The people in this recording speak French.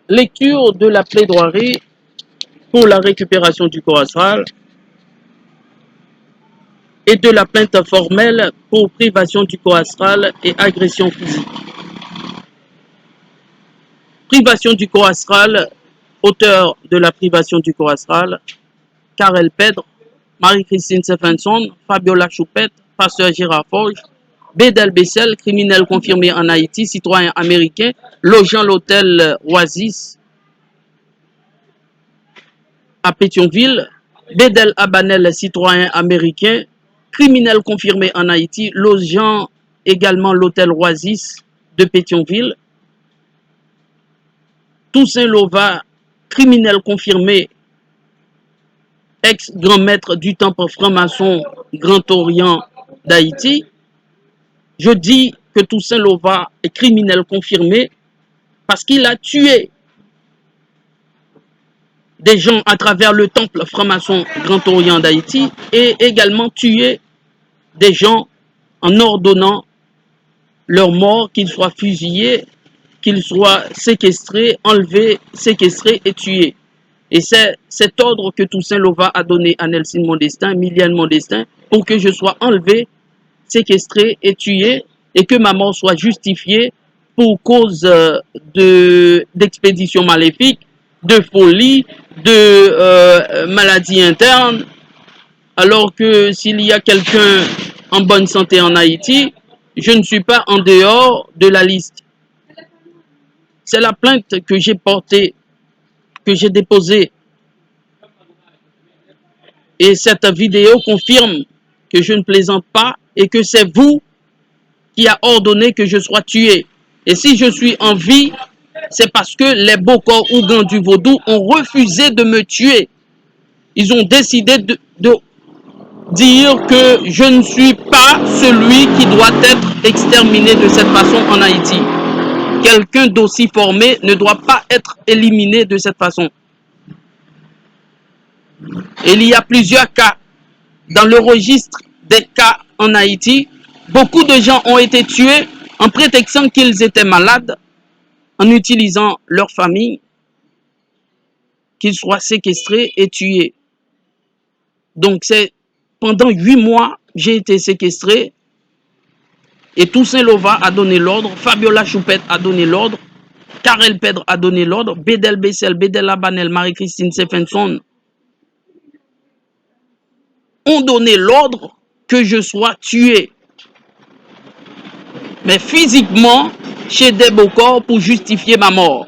Lecture de la plaidoirie pour la récupération du corps astral et de la plainte formelle pour privation du corps astral et agression physique. Privation du corps astral, auteur de la privation du corps astral, Karel Pedre, Marie-Christine Stephenson, Fabiola Choupette, Pasteur Gérard Forge, Bédel Bessel, criminel confirmé en Haïti, citoyen américain, logeant l'hôtel Oasis à Pétionville, Bédel Abanel, citoyen américain, criminel confirmé en Haïti, logeant également l'hôtel Oasis de Pétionville, Toussaint Lova, criminel confirmé, ex-grand maître du temple franc-maçon Grand Orient d'Haïti. Je dis que Toussaint Lova est criminel confirmé parce qu'il a tué des gens à travers le temple franc-maçon Grand Orient d'Haïti et également tué des gens en ordonnant leur mort, qu'ils soient fusillés, qu'ils soient séquestrés, enlevés, séquestrés et tués. Et c'est cet ordre que Toussaint Lova a donné à Nelson Mondestin, Miliane Mondestin, pour que je sois enlevé, séquestré et tué, et que ma mort soit justifiée pour cause d'expédition maléfique, de folie, de maladie interne, alors que s'il y a quelqu'un en bonne santé en Haïti, je ne suis pas en dehors de la liste. C'est la plainte que j'ai portée, que j'ai déposée. Et cette vidéo confirme que je ne plaisante pas et que c'est vous qui a ordonné que je sois tué. Et si je suis en vie, c'est parce que les Bokor Ougans du Vaudou ont refusé de me tuer. Ils ont décidé de dire que je ne suis pas celui qui doit être exterminé de cette façon en Haïti. Quelqu'un d'aussi formé ne doit pas être éliminé de cette façon. Il y a plusieurs cas. Dans le registre des cas en Haïti, beaucoup de gens ont été tués en prétextant qu'ils étaient malades, en utilisant leur famille, qu'ils soient séquestrés et tués. Donc c'est pendant 8 mois, j'ai été séquestré et Toussaint Lova a donné l'ordre, Fabiola Choupette a donné l'ordre, Karel Pedre a donné l'ordre, Bédel Bessel, Bédel Abanel, Marie-Christine Stephenson ont donné l'ordre que je sois tué. Mais physiquement, chez des Bokor pour justifier ma mort.